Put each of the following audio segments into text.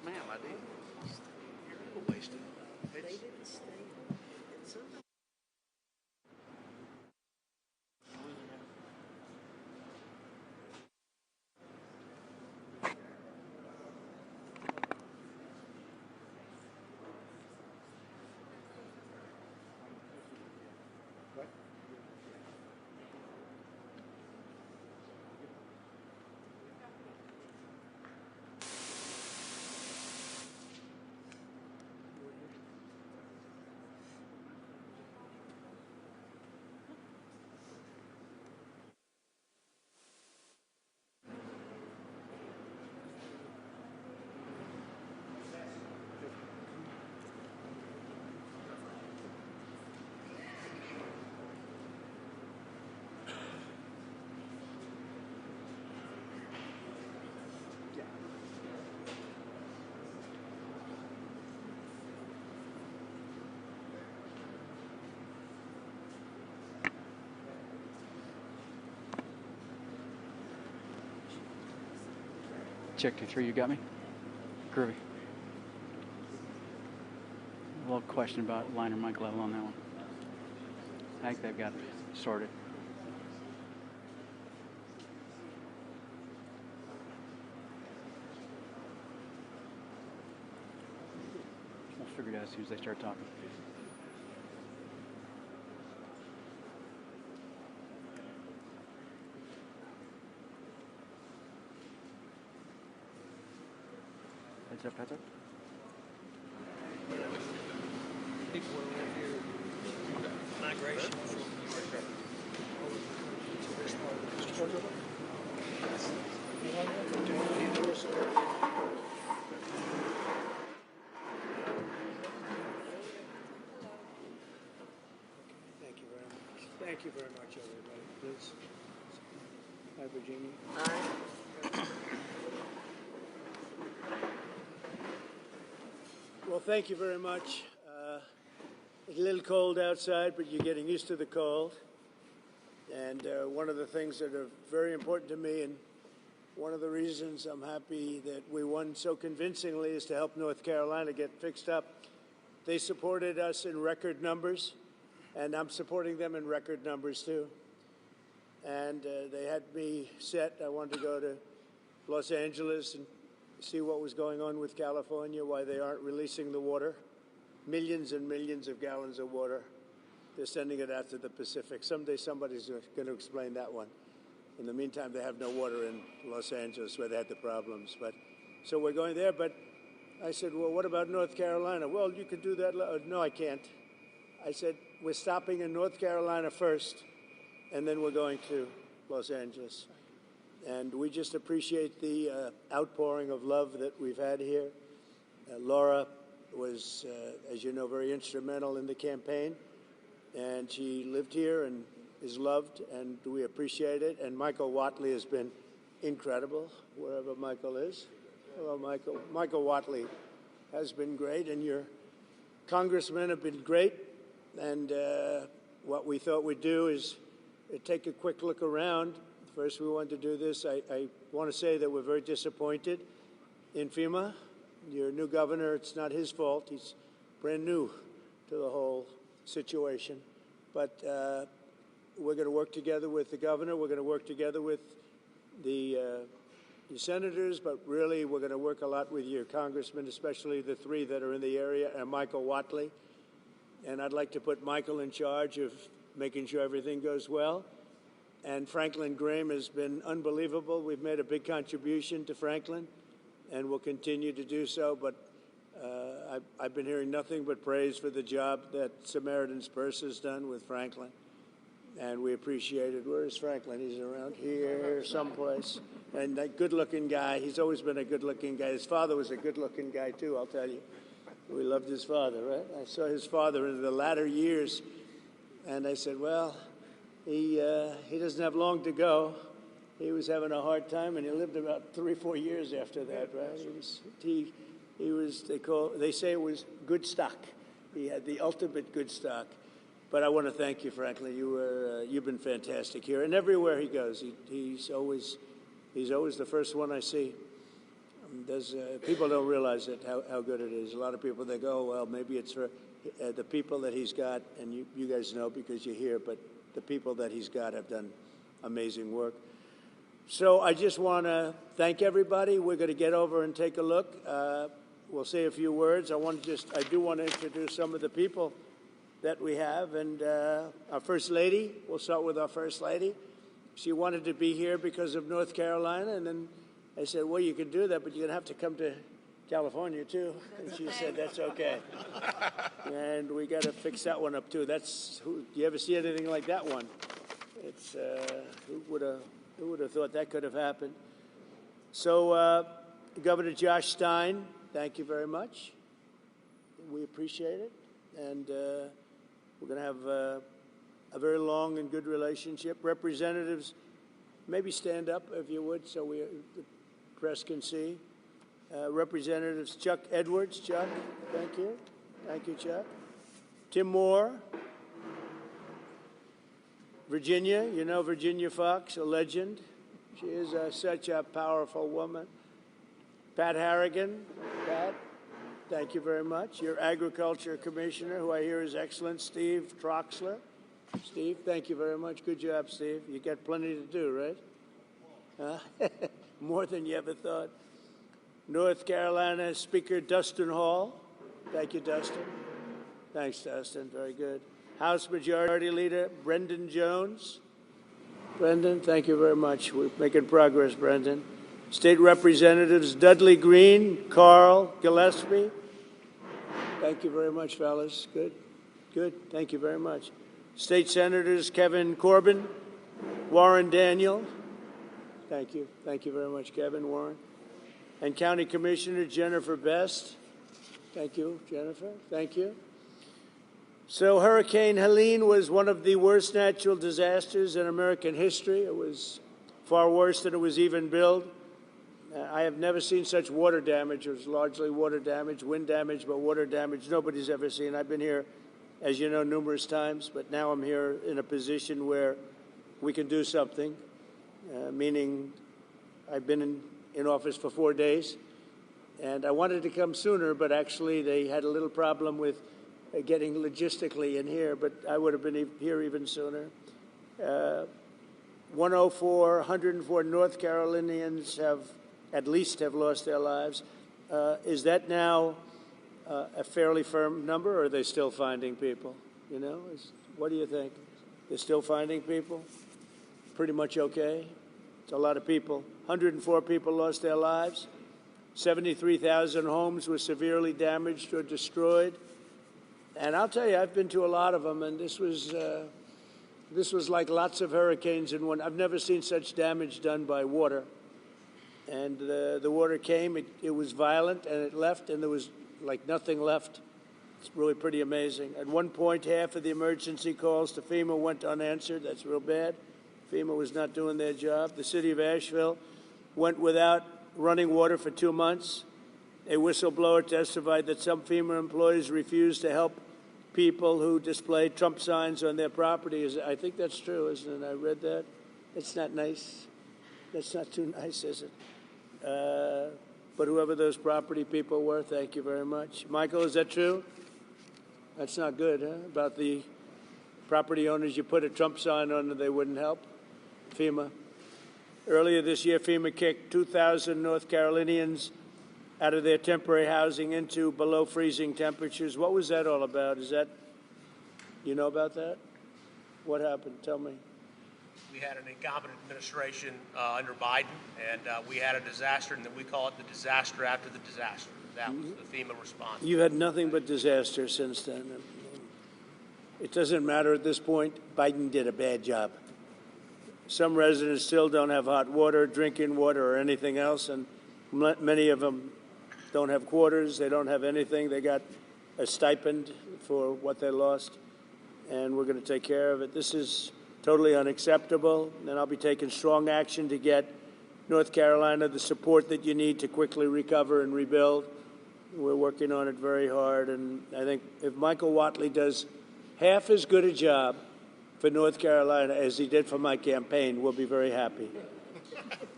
ma'am, I did. You're wasted. They didn't stay. It's something. Check 2-3, you got me? Groovy. A little question about liner mic level on that one. I think they've got it sorted. We'll figure it out as soon as they start talking. Heads up, heads up. People will live here. Migration from to this part of the district. Thank you very much. Thank you very much, everybody. Please. Hi, Virginia. Hi. Well, thank you very much. It's a little cold outside, but you're getting used to the cold. And one of the things that are very important to me, and one of the reasons I'm happy that we won so convincingly, is to help North Carolina get fixed up. They supported us in record numbers, and I'm supporting them in record numbers too. And they had me set. I wanted to go to Los Angeles and see what was going on with California, why they aren't releasing the water. Millions and millions of gallons of water. They're sending it out to the Pacific. Someday somebody's going to explain that one. In the meantime, they have no water in Los Angeles where they had the problems. So we're going there, but I said, well, what about North Carolina? Well, you could do that. No, I can't. I said, we're stopping in North Carolina first, and then we're going to Los Angeles. And we just appreciate the outpouring of love that we've had here. Laura was, as you know, very instrumental in the campaign. And she lived here and is loved, and we appreciate it. And Michael Whatley has been incredible, wherever Michael is. Hello, Michael. Michael Whatley has been great, and your congressmen have been great. And what we thought we'd do is take a quick look around. First, we wanted to do this. I want to say that we're very disappointed in FEMA. Your new governor, it's not his fault. He's brand new to the whole situation. But we're going to work together with the governor. We're going to work together with the senators, but really we're going to work a lot with your congressmen, especially the three that are in the area, and Michael Whatley. And I'd like to put Michael in charge of making sure everything goes well. And Franklin Graham has been unbelievable. We've made a big contribution to Franklin, and we'll continue to do so. But I've been hearing nothing but praise for the job that Samaritan's Purse has done with Franklin, and we appreciate it. Where is Franklin? He's around here someplace. And that good-looking guy, he's always been a good-looking guy. His father was a good-looking guy, too, I'll tell you. We loved his father, right? I saw his father in the latter years, and I said, well, he doesn't have long to go. He was having a hard time, and he lived about 3 or 4 years after that, right? He was they say it was good stock. He had the ultimate good stock. But I want to thank you, Franklin. You've been fantastic here, and everywhere he goes, he's always the first one I see. People don't realize it, how good it is. A lot of people, they go, oh, well, maybe it's for the people that he's got, and you guys know because you're here, but the people that he's got have done amazing work. So I just want to thank everybody. We're going to get over and take a look. We'll say a few words. I do want to introduce some of the people that we have. And our First Lady, we'll start with our First Lady. She wanted to be here because of North Carolina, and then I said, well, you can do that, but you're going to have to come to California, too. And she said, that's okay. And we got to fix that one up, too. You ever see anything like that one? It's, who would have thought that could have happened? So, Governor Josh Stein, thank you very much. We appreciate it. And we're going to have a very long and good relationship. Representatives, maybe stand up if you would so the press can see. Representatives Chuck Edwards. Chuck, thank you. Thank you, Chuck. Tim Moore. Virginia, you know Virginia Fox, a legend. She is such a powerful woman. Pat Harrigan. Pat, thank you very much. Your Agriculture Commissioner, who I hear is excellent, Steve Troxler. Steve, thank you very much. Good job, Steve. You got plenty to do, right? More than you ever thought. North Carolina Speaker Dustin Hall. Thank you, Dustin. Thanks, Dustin. Very good. House Majority Leader Brendan Jones. Brendan, thank you very much. We're making progress, Brendan. State Representatives Dudley Green, Carl Gillespie. Thank you very much, fellas. Good. Good. Thank you very much. State Senators Kevin Corbin, Warren Daniel. Thank you. Thank you very much, Kevin, Warren. And County Commissioner Jennifer Best. Thank you, Jennifer. Thank you. So Hurricane Helene was one of the worst natural disasters in American history. It was far worse than it was even billed. I have never seen such water damage. It was largely water damage, wind damage, but water damage nobody's ever seen. I've been here, as you know, numerous times, but now I'm here in a position where we can do something, meaning I've been in office for 4 days, and I wanted to come sooner, but actually they had a little problem with getting logistically in here, but I would have been here even sooner. 104 North Carolinians at least have lost their lives. Is that now a fairly firm number, or are they still finding people? You know, what do you think? They're still finding people? Pretty much okay? It's a lot of people. 104 people lost their lives. 73,000 homes were severely damaged or destroyed. And I'll tell you, I've been to a lot of them, and this was like lots of hurricanes in one. I've never seen such damage done by water. And the water came, it was violent, and it left, and there was like nothing left. It's really pretty amazing. At one point, half of the emergency calls to FEMA went unanswered. That's real bad. FEMA was not doing their job. The city of Asheville went without running water for 2 months. A whistleblower testified that some FEMA employees refused to help people who displayed Trump signs on their property. I think that's true, isn't it? I read that. It's not nice. That's not too nice, is it? But whoever those property people were, thank you very much. Michael, is that true? That's not good, huh? About the property owners you put a Trump sign on and they wouldn't help? FEMA. Earlier this year, FEMA kicked 2,000 North Carolinians out of their temporary housing into below freezing temperatures. What was that all about? You know about that? What happened? Tell me. We had an incompetent administration under Biden, and we had a disaster, and then we call it the disaster after the disaster. That was the FEMA response. You had nothing but disaster since then. It doesn't matter at this point. Biden did a bad job. Some residents still don't have hot water, drinking water, or anything else, and many of them don't have quarters. They don't have anything. They got a stipend for what they lost, and we're going to take care of it. This is totally unacceptable, and I'll be taking strong action to get North Carolina the support that you need to quickly recover and rebuild. We're working on it very hard, and I think if Michael Whatley does half as good a job for North Carolina as he did for my campaign, we'll be very happy.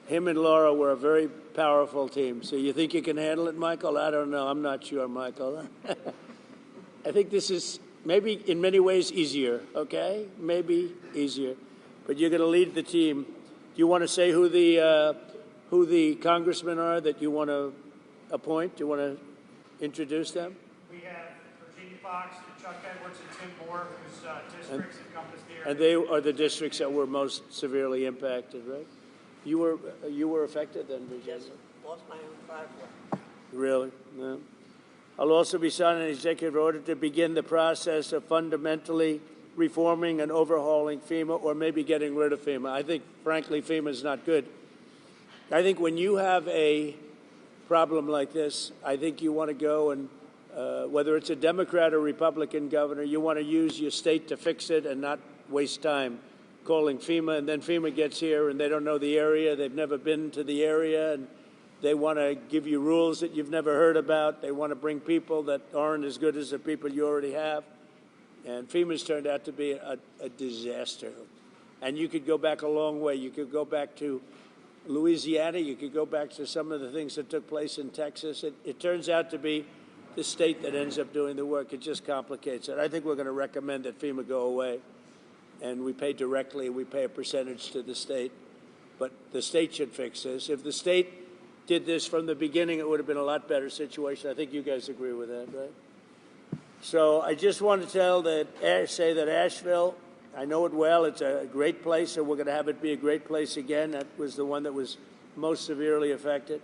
him and Laura were a very powerful team. So you think you can handle it, Michael? I don't know. I'm not sure, Michael. I think this is maybe in many ways easier, okay? Maybe easier. But you're going to lead the team. Do you want to say who the congressmen are that you want to appoint? Do you want to introduce them? We have Virginia Fox, Chuck Edwards, and Tim Moore, whose districts encompass the area. And they are the districts that were most severely impacted, right? You were affected then, Virginia? Yes, lost my own driveway. Really? No. I'll also be signing an executive order to begin the process of fundamentally reforming and overhauling FEMA, or maybe getting rid of FEMA. I think, frankly, FEMA is not good. I think when you have a problem like this, I think you want to go and, whether it's a Democrat or Republican governor, you want to use your state to fix it and not waste time calling FEMA, and then FEMA gets here and they don't know the area, they've never been to the area, and they want to give you rules that you've never heard about. They want to bring people that aren't as good as the people you already have. And FEMA's turned out to be a disaster. And you could go back a long way. You could go back to Louisiana. You could go back to some of the things that took place in Texas. It turns out to be the state that ends up doing the work. It just complicates it. I think we're going to recommend that FEMA go away. And we pay directly. We pay a percentage to the state. But the state should fix this. If the state did this from the beginning, it would have been a lot better situation. I think you guys agree with that, right? So I just want to say that Asheville, I know it well. It's a great place, and we're going to have it be a great place again. That was the one that was most severely affected.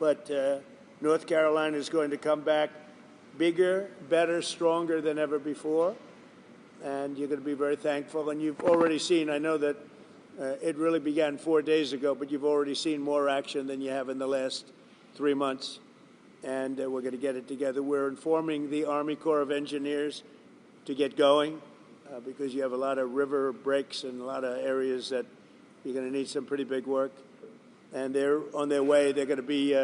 But North Carolina is going to come back bigger, better, stronger than ever before. And you're going to be very thankful. And you've already seen, I know that it really began 4 days ago, but you've already seen more action than you have in the last 3 months. And we're going to get it together. We're informing the Army Corps of Engineers to get going because you have a lot of river breaks and a lot of areas that you're going to need some pretty big work. And they're on their way. They're going to be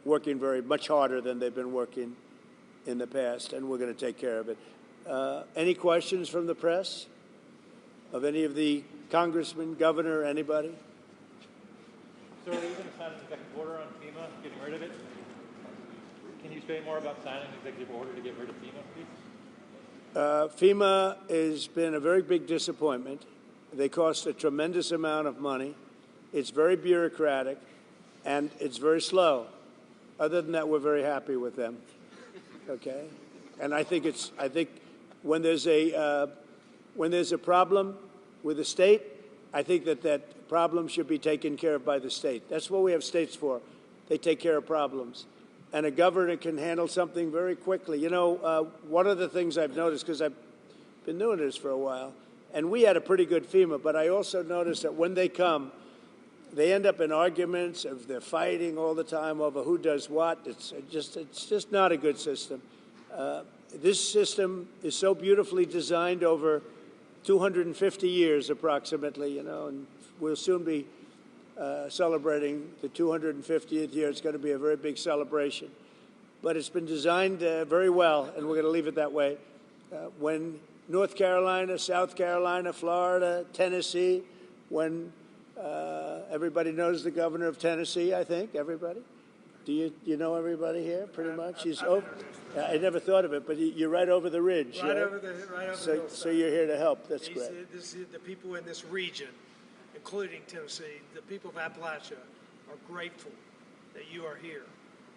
working much harder than they've been working in the past, and we're going to take care of it. Any questions from the press of any of the congressman, governor, anybody? So are you going to sign an executive order on FEMA, getting rid of it? Can you say more about signing an executive order to get rid of FEMA, please? FEMA has been a very big disappointment. They cost a tremendous amount of money. It's very bureaucratic, and it's very slow. Other than that, we're very happy with them. Okay, and I think when there's a problem with the state, I think that problem should be taken care of by the state. That's what we have states for. They take care of problems. And a governor can handle something very quickly. You know, one of the things I've noticed, because I've been doing this for a while, and we had a pretty good FEMA, but I also noticed that when they come, they end up in arguments. They're fighting all the time over who does what. It's just not a good system. This system is so beautifully designed over 250 years approximately, you know, and we'll soon be celebrating the 250th year. It's going to be a very big celebration. But it's been designed very well, and we're going to leave it that way. When North Carolina, South Carolina, Florida, Tennessee, when everybody knows the governor of Tennessee, I think, everybody? Do you know everybody here, pretty much? I never thought of it, but you're right over the ridge. Right over the hillside. So you're here to help. That's great. The people in this region, including Tennessee, the people of Appalachia, are grateful that you are here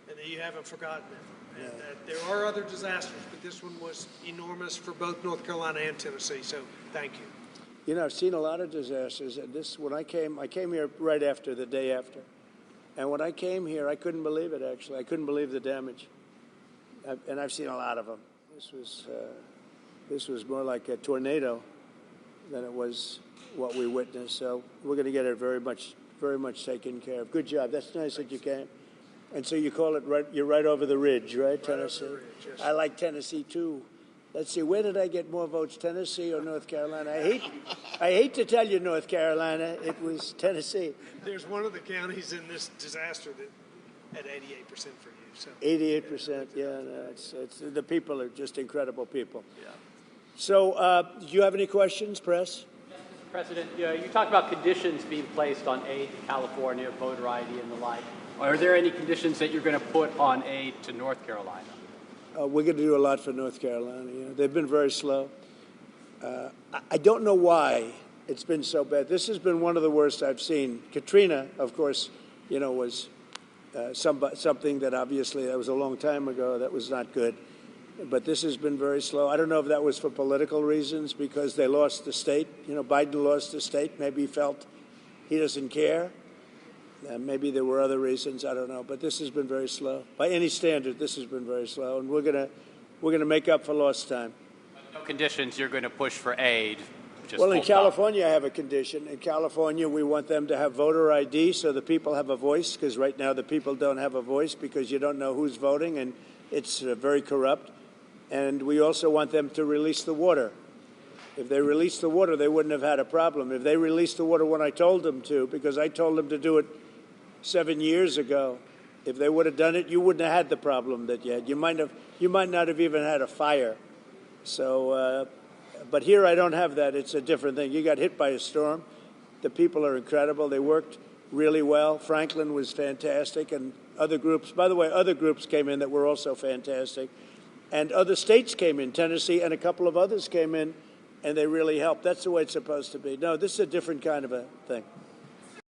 and that you haven't forgotten them. And that there are other disasters, but this one was enormous for both North Carolina and Tennessee. So thank you. You know, I've seen a lot of disasters. And when I came here right after, the day after. And when I came here, I couldn't believe it, actually. I couldn't believe the damage. And I've seen a lot of them. This was more like a tornado than it was what we witnessed. So we're going to get it very much taken care of. Good job. That's nice that you came. And so you call it you're right over the ridge, right, Tennessee? Over the ridge, yes. I like Tennessee, too. Let's see, where did I get more votes, Tennessee or North Carolina? I hate to tell you, North Carolina, it was Tennessee. There's one of the counties in this disaster that had 88% for you. So 88%, yeah. No, it's the people are just incredible people. Yeah. So, do you have any questions, press? President, you talked about conditions being placed on aid to California, voter ID and the like. Are there any conditions that you're going to put on aid to North Carolina? We're going to do a lot for North Carolina. You know, they've been very slow. I don't know why it's been so bad. This has been one of the worst I've seen. Katrina, of course, you know, was something that obviously that was a long time ago. That was not good. But this has been very slow. I don't know if that was for political reasons because they lost the state. You know, Biden lost the state. Maybe he felt he doesn't care. Maybe there were other reasons. I don't know. But this has been very slow. By any standard, this has been very slow. And we're gonna make up for lost time. No conditions. You're going to push for aid. Well, in California, I have a condition. In California, we want them to have voter ID so the people have a voice, because right now the people don't have a voice because you don't know who's voting, and it's very corrupt. And we also want them to release the water. If they released the water, they wouldn't have had a problem. If they released the water when I told them to, because I told them to do it 7 years ago, if they would have done it, you wouldn't have had the problem that you had. You might not have even had a fire. So, but here I don't have that. It's a different thing. You got hit by a storm. The people are incredible. They worked really well. Franklin was fantastic, and other groups. By the way, other groups came in that were also fantastic. And other states came in, Tennessee and a couple of others came in, and they really helped. That's the way it's supposed to be. No, this is a different kind of a thing.